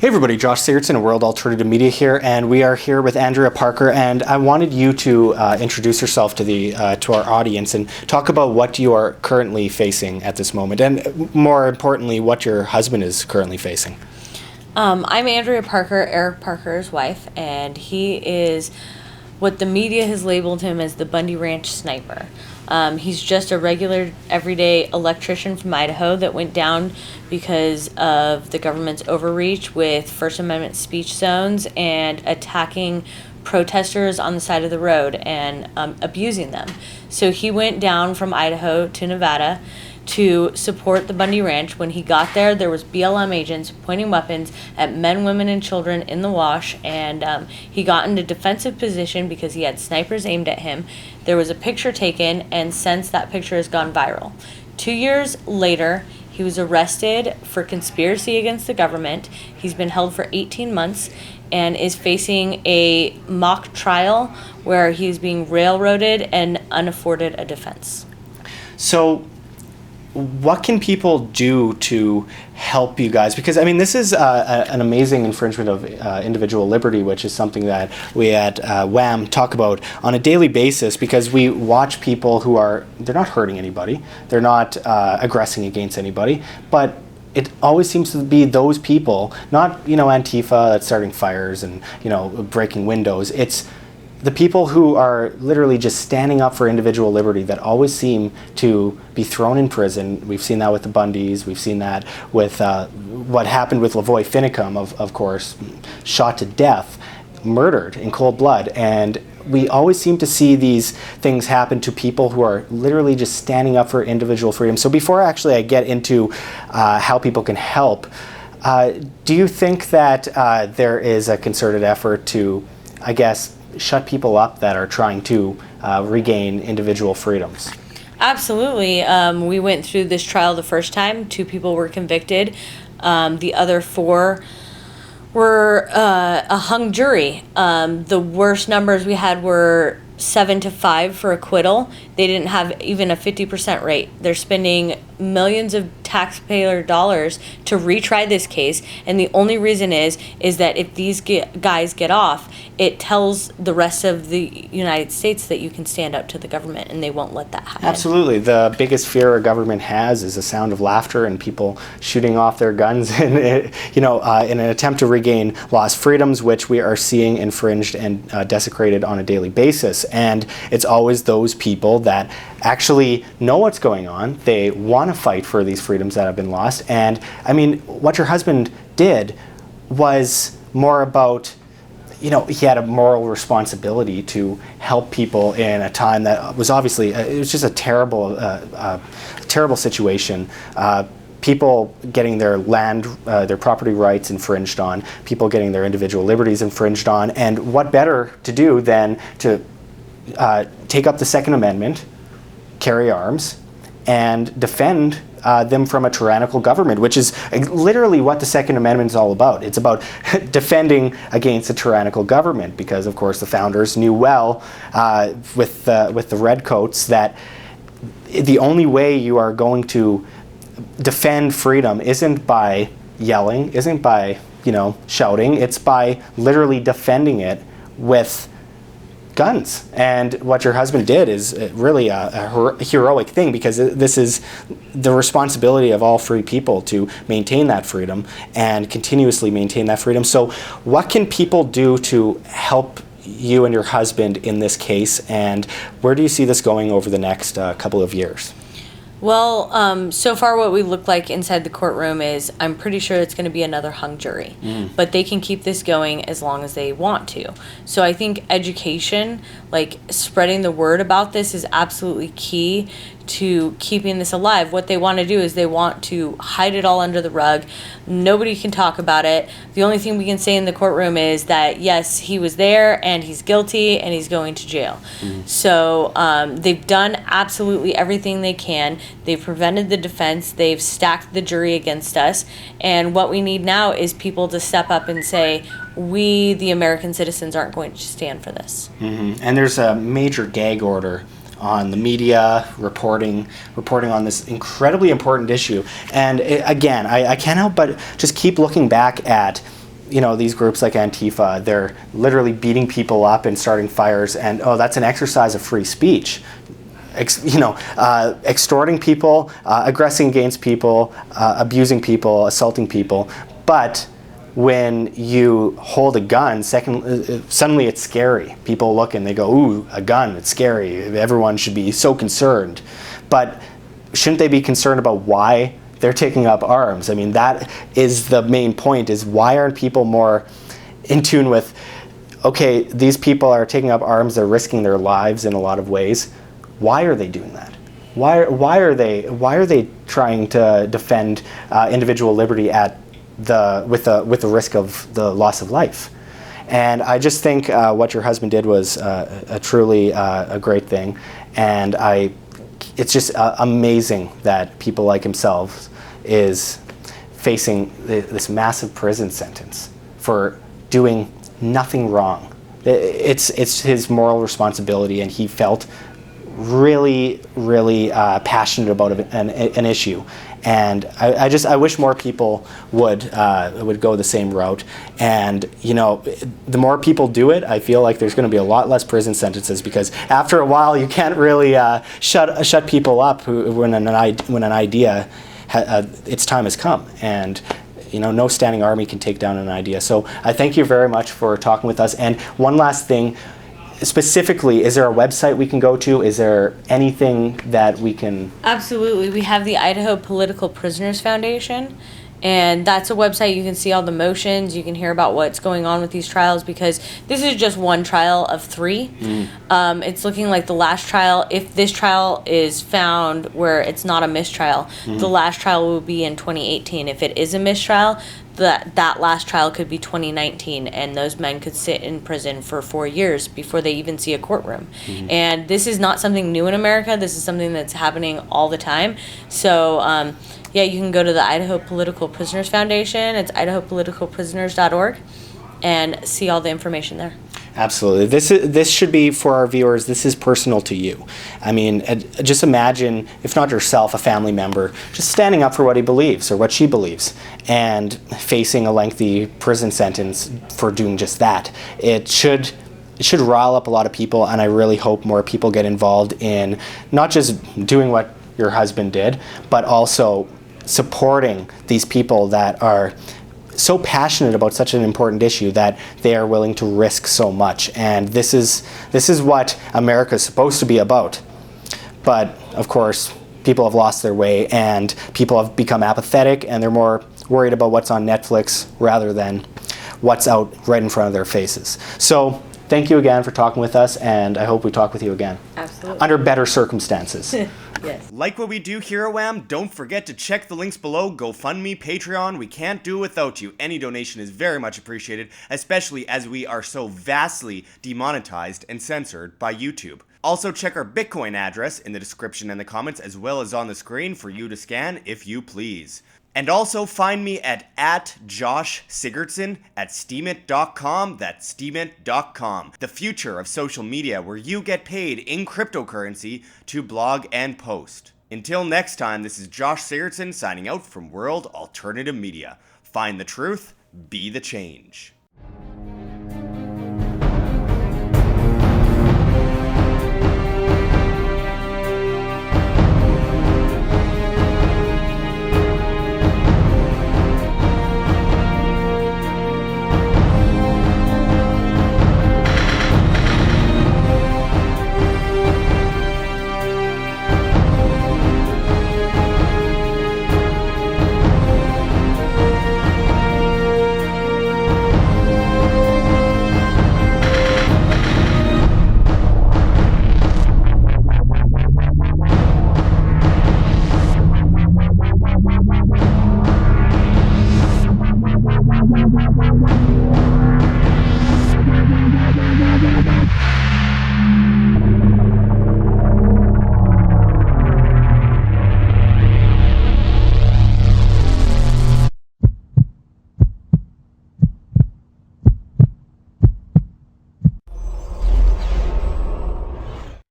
Hey everybody, Josh Sigurdsson of World Alternative Media here, and we are here with Andrea Parker, and I wanted you to introduce yourself to our audience and talk about what you are currently facing at this moment, and more importantly, what your husband is currently facing. I'm Andrea Parker, Eric Parker's wife, and he is what the media has labeled him as the Bundy Ranch sniper. He's just a regular, everyday electrician from Idaho that went down because of the government's overreach with First Amendment speech zones and attacking protesters on the side of the road and abusing them. So he went down from Idaho to Nevada to support the Bundy Ranch. When he got there was BLM agents pointing weapons at men, women, and children in the wash, and he got into defensive position because he had snipers aimed at him. There was a picture taken, and since that picture has gone viral. 2 years later, he was arrested for conspiracy against the government. He's been held for 18 months and is facing a mock trial where he's being railroaded and unafforded a defense. So, what can people do to help you guys? Because, I mean, this is an amazing infringement of individual liberty, which is something that we at WHAM talk about on a daily basis, because we watch people who they're not hurting anybody, they're not aggressing against anybody, but it always seems to be those people, not, Antifa that's starting fires and, breaking windows. It's the people who are literally just standing up for individual liberty that always seem to be thrown in prison. We've seen that with the Bundys. We've seen that with what happened with Lavoy Finicum, of course, shot to death, murdered in cold blood. And we always seem to see these things happen to people who are literally just standing up for individual freedom. So before I get into how people can help, do you think that there is a concerted effort to, shut people up that are trying to regain individual freedoms? Absolutely. We went through this trial the first time. 2 people were convicted. The other 4 were a hung jury. The worst numbers we had were 7-5 for acquittal. They didn't have even a 50% rate. They're spending millions of taxpayer dollars to retry this case, and the only reason is that if these guys get off, it tells the rest of the United States that you can stand up to the government, and they won't let that happen. Absolutely. The biggest fear a government has is the sound of laughter and people shooting off their guns in an attempt to regain lost freedoms, which we are seeing infringed and desecrated on a daily basis. And it's always those people that actually know what's going on. They want to fight for these freedoms that have been lost. And I mean, what your husband did was more about, he had a moral responsibility to help people in a time that was obviously, it was just a terrible situation. People getting their land, their property rights infringed on, people getting their individual liberties infringed on, and what better to do than to take up the Second Amendment, carry arms, and defend them from a tyrannical government, which is literally what the Second Amendment is all about. It's about defending against a tyrannical government, because, of course, the founders knew well with the redcoats that the only way you are going to defend freedom isn't by yelling, isn't by shouting. It's by literally defending it with guns. And what your husband did is really a heroic thing, because this is the responsibility of all free people to maintain that freedom and continuously maintain that freedom. So what can people do to help you and your husband in this case, and where do you see this going over the next couple of years? Well, so far what we look like inside the courtroom is, I'm pretty sure it's going to be another hung jury. But they can keep this going as long as they want to. So I think education, like spreading the word about this, is absolutely key to keeping this alive. What they want to do is they want to hide it all under the rug. Nobody can talk about it. The only thing we can say in the courtroom is that, yes, he was there and he's guilty and he's going to jail. So they've done absolutely everything they can. They've prevented the defense. They've stacked the jury against us. And what we need now is people to step up and say, we, the American citizens, aren't going to stand for this. And there's a major gag order on the media reporting on this incredibly important issue. And again, I can't help but just keep looking back at these groups like Antifa, they're literally beating people up and starting fires, and that's an exercise of free speech. Extorting people, aggressing against people, abusing people, assaulting people. But when you hold a gun, suddenly it's scary. People look and they go, ooh, a gun, it's scary. Everyone should be so concerned. But shouldn't they be concerned about why they're taking up arms? I mean, that is the main point, is why aren't people more in tune with, okay, these people are taking up arms, they're risking their lives in a lot of ways. Why are they doing that? Why are they trying to defend individual liberty with the risk of the loss of life? And I just think what your husband did was truly a great thing, and it's just amazing that people like himself is facing this massive prison sentence for doing nothing wrong. It's his moral responsibility, and he felt really, really passionate about an issue. And I wish more people would go the same route. And the more people do it, I feel like there's going to be a lot less prison sentences, because after a while you can't really shut people up when an idea its time has come. And no standing army can take down an idea. So I thank you very much for talking with us. And one last thing. Specifically, is there a website we can go to? Is there anything that we can... Absolutely. We have the Idaho Political Prisoners Foundation, and that's a website you can see all the motions. You can hear about what's going on with these trials, because this is just one trial of 3. It's looking like the last trial, if this trial is found where it's not a mistrial, the last trial will be in 2018. If it is a mistrial, that last trial could be 2019, and those men could sit in prison for 4 years before they even see a courtroom. And this is not something new in America. This is something that's happening all the time. So you can go to the Idaho Political Prisoners Foundation. It's idahopoliticalprisoners.org, and see all the information there. Absolutely. This should be, for our viewers, this is personal to you. I mean, just imagine, if not yourself, a family member, just standing up for what he believes or what she believes, and facing a lengthy prison sentence for doing just that. It should rile up a lot of people, and I really hope more people get involved in not just doing what your husband did, but also supporting these people that are so passionate about such an important issue that they are willing to risk so much. And this is what America is supposed to be about. But of course, people have lost their way, and people have become apathetic, and they're more worried about what's on Netflix rather than what's out right in front of their faces. So thank you again for talking with us, and I hope we talk with you again. Absolutely. Under better circumstances. Yes. Like what we do here at Wham? Don't forget to check the links below. GoFundMe, Patreon, we can't do it without you. Any donation is very much appreciated, especially as we are so vastly demonetized and censored by YouTube. Also check our Bitcoin address in the description and the comments, as well as on the screen for you to scan if you please. And also find me at Josh Sigurdsson at Steemit.com. That's Steemit.com. The future of social media, where you get paid in cryptocurrency to blog and post. Until next time, this is Josh Sigurdsson signing out from World Alternative Media. Find the truth, be the change.